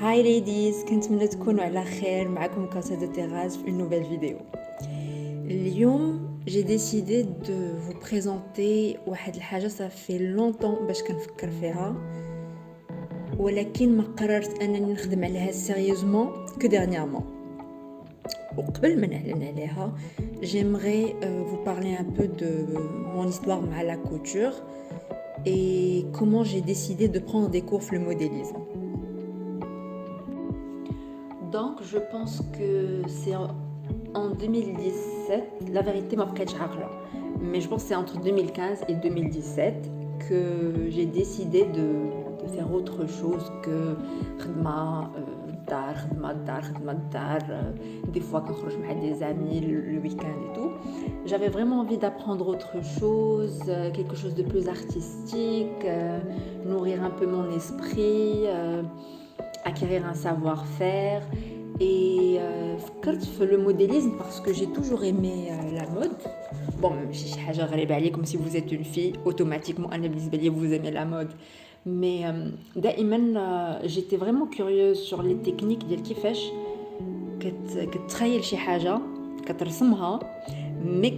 هاي ليديز، كنتمنى تكونوا على خير. معكم كاسا دو تيراس في une nouvelle vidéo. اليوم j'ai décidé de vous présenter واحد الحاجة ça fait longtemps باش كنفكر فيها، ولكن ما قررت انني نخدم عليها sérieusement que dernièrement. وقبل ما نعلن عليها j'aimerais vous parler un peu de mon histoire مع la couture et comment j'ai décidé de prendre des cours le modélisme. Donc je pense que c'est en 2017, la vérité m'a pas عاقلة, mais je pense que c'est entre 2015 et 2017 que j'ai décidé de faire autre chose que خدمة الدار. Des fois quand je suis avec des amis le week-end et tout, j'avais vraiment envie d'apprendre autre chose, quelque chose de plus artistique, nourrir un peu mon esprit, acquérir un savoir-faire. Et فكرت في le modélisme parce que j'ai toujours aimé la mode. Bon, ماشي شي حاجه غريبه عليكم si vous êtes une fille automatiquement انا بالنسبه لي vous aimez la mode. Mais دائما j'étais vraiment curieuse sur les techniques ديال كيفاش كتخيل شي حاجه كترسمها mais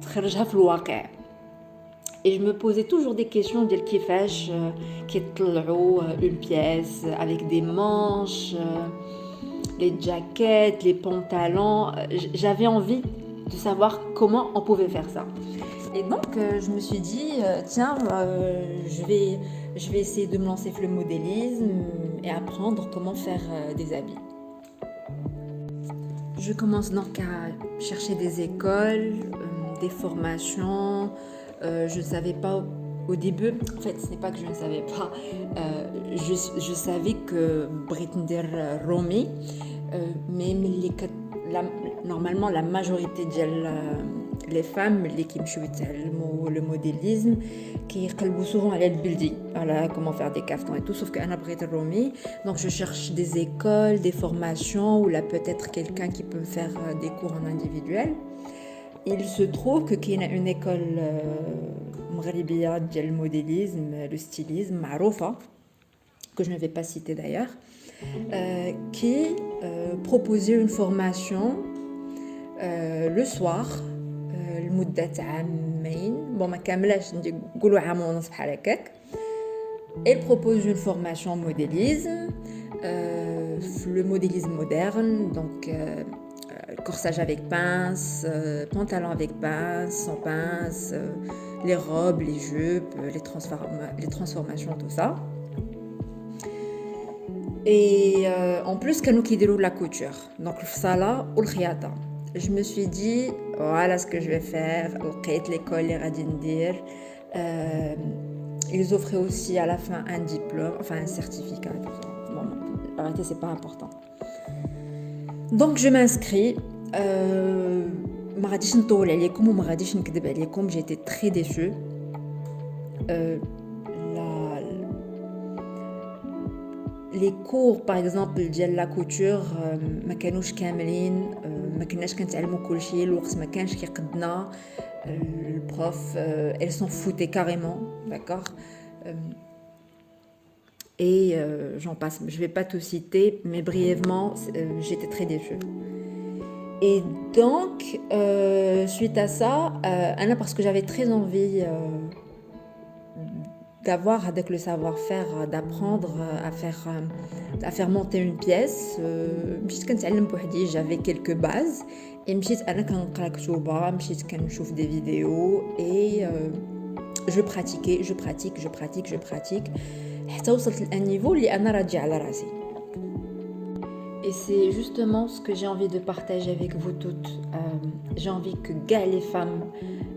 كتخرجها في الواقع. Et je me posais toujours des questions ديال كيفاش كيطلعوا une pièce avec des manches, les jaquettes, les pantalons. J'avais envie de savoir comment on pouvait faire ça. Et donc je me suis dit tiens, je vais essayer de me lancer dans le modélisme et apprendre comment faire des habits. Je commence donc à chercher des écoles, des formations. Je ne savais pas au début, en fait ce n'est pas que je ne savais pas, je savais que بغيت ندير رومي, mais normalement la majorité ديال les femmes اللي كيمشيو يتعلموا le modélisme كيقلبوا souvent على البلدي, على comment faire des caftans et tout, sauf que انا بغيت الرومي. Donc je cherche des écoles, des formations, ou là peut-être quelqu'un qui peut me faire des cours en individuel. Il se trouve que qu'il y a une école مغربية ديال الموديليزم, le stylisme, معروفة, que je ne vais pas citer d'ailleurs, qui proposait une formation le soir لمدة عامين, bon ما كاملاش, نقولوا عام ونص بحال هكاك. Elle propose une formation en modélisme, le modélisme moderne, donc corsage avec pince, pantalon avec pince, sans pince, les robes, les jupes, les transformations, tout ça. Et en plus, كانوا كيديروا la couture, donc الفصالة والخياطة. Je me suis dit voilà ce que je vais faire. لقيت l'école اللي غادي ندير. Ils offraient aussi à la fin un diplôme, enfin un certificat. Bon, en réalité c'est pas important. Donc je m'inscris. ما غاديش نطول عليكم وما غاديش نكذب عليكم, j'ai été très déçue. Les cours par exemple ديال la couture ما كانوش كاملين, ما كناش كنتعلموا كل شيء, الوقت ما كانش كيقدنا. Le prof, elle s'en foutait carrément, d'accord. Et j'en passe, je vais pas tout citer, mais brièvement, j'étais très déçue. Et donc, suite à ça, Anna, parce que j'avais très envie d'avoir avec le savoir-faire, d'apprendre à faire monter une pièce, j'avais quelques bases. Et مشيت انا كنقرا كتوبه, مشيت كنشوف des vidéos et je pratique حتى وصلت لان نيفو اللي انا راضيه على راسي. Et c'est justement ce que j'ai envie de partager avec vous toutes. J'ai envie que كاع les femmes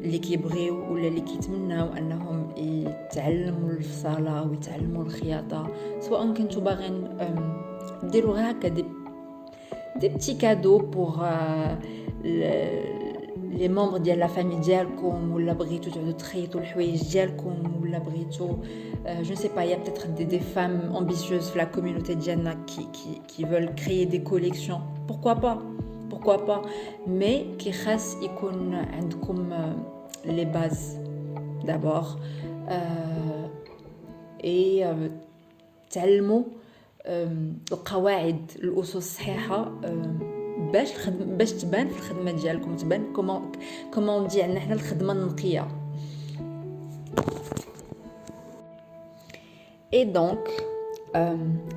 اللي كيبغيو ولا اللي كيتمناو انهم يتعلموا الفصاله ويتعلموا الخياطه, سواء كنتو باغيين ديروا غير هكا des petits cadeaux pour les membres de la famille ديالكم, ولا بغيتو تعودوا تخيطوا الحوايج ديالكم, ولا بغيتو je ne sais pas, il y a peut-être des femmes ambitieuses dans la communauté ديالنا qui veulent créer des collections. Pourquoi pas, mais qui خاص يكون عندكم les bases d'abord, et تعلموا القواعد الاسس الصحيحه باش تبان في الخدمه ديالكم، تبان كومون دي عندنا حنا الخدمه النقيه. اي دونك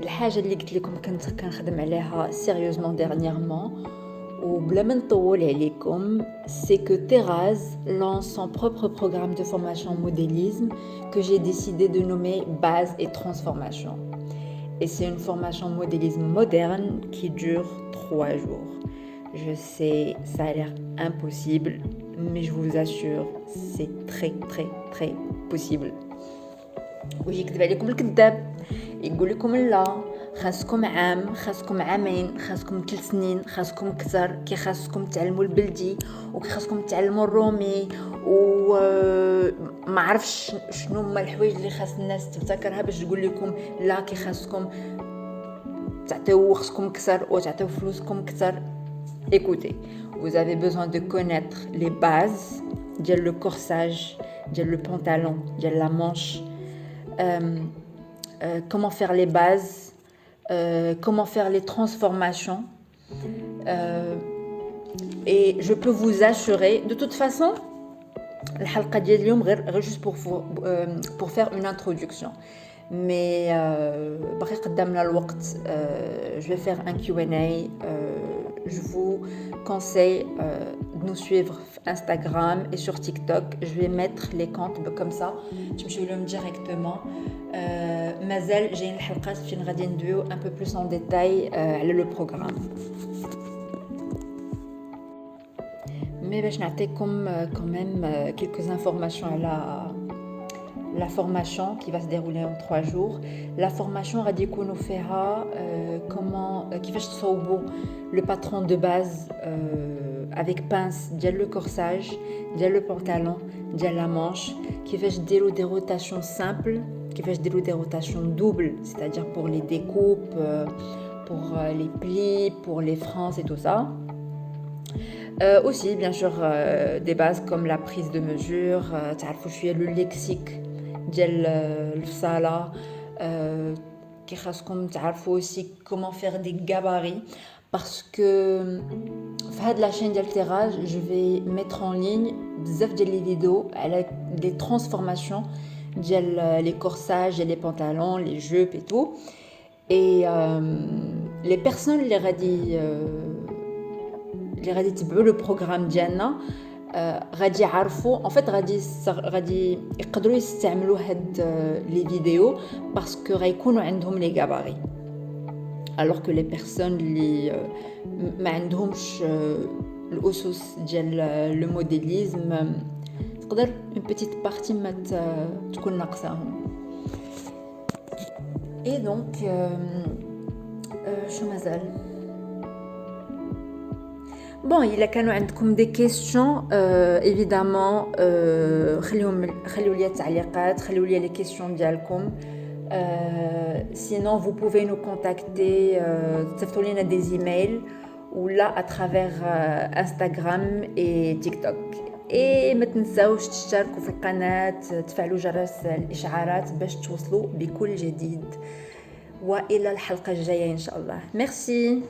الحاجه اللي قلت لكم كنت كنخدم عليها سيريوزمون ديرنييرمون وبلا ما نطول عليكم، c'est que Terraz lance son propre programme de formation modélisme que j'ai décidé de nommer Base et Transformation. Et c'est une formation modélisme moderne qui dure 3 jours. Je sais, ça a l'air impossible, mais je vous assure, c'est très très très possible. ويجي يكذب عليكم الكذاب، يقول لكم لا خاصكم عام، خاصكم عامين، خاصكم 3 سنين، خاصكم اكثر، كي خاصكم تعلموا البلدي وكي خاصكم تعلموا الرومي وما عرفش شنو هما الحوايج اللي خاص الناس تفتكرها باش تقول لكم لا كي خاصكم تعطيو وقتكم اكثر وتعطيو فلوسكم اكثر. Écoutez, vous avez besoin de connaître les bases ديال le corsage, ديال le pantalon, ديال la manche, comment faire les bases, comment faire les transformations, et je peux vous assurer de toute façon الحلقة ديال اليوم غير juste pour faire une introduction, mais باقي قدامنا الوقت. Je vais faire un Q&A. Je vous conseille de nous suivre sur Instagram et sur TikTok. Je vais mettre les comptes comme ça. تمشيو لهم directement. مازال جايين الحلقات فين غادي ندويو un peu plus en détail على le programme. Mais باش نعطيكم quand même quelques informations على la formation qui va se dérouler en 3 jours. La formation غادي يكونوا فيها comment كيفاش تصوبوا le patron de base avec pince ديال le corsage, ديال le pantalon, ديال la manche, كيفاش ديروا des rotations simples, كيفاش ديروا des rotations doubles, c'est-à-dire pour les découpes, pour les plis, pour les frances et tout ça. Aussi bien sûr des bases comme la prise de mesure, تعرفوا شويه le lexique ديال الفصاله، كي خاصكم تعرفوا aussi comment faire des gabarits, parce que في هاد la chaîne ديال Terraz je vais mettre en ligne بزاف ديال les vidéos على des transformations ديال les corsages et les pantalons, les jupes et tout, et les personnes اللي غادي يتبعوا لو بروغرام ديالنا غادي يعرفوا en fait غادي يقدروا يستعملوا هاد لي فيديو باسكو غيكونوا عندهم لي غاباري، alors que les personnes اللي ما عندهمش الاسس ديال لو موديليزم تقدر une petite partie ما تكون ناقصاهم. et donc شو مازال Bon, il a كانوا عندكم des questions, évidemment, خليوا لي التعليقات، خليوا لي les questions ديالكم. Sinon, vous pouvez nous contacter, تصيفطوا لنا des emails ou là à travers Instagram et TikTok. et ما تنساوش تشتركوا في القناة، تفعلوا جرس الإشعارات باش توصلوا بكل جديد. وإلى الحلقة الجاية إن شاء الله. Merci.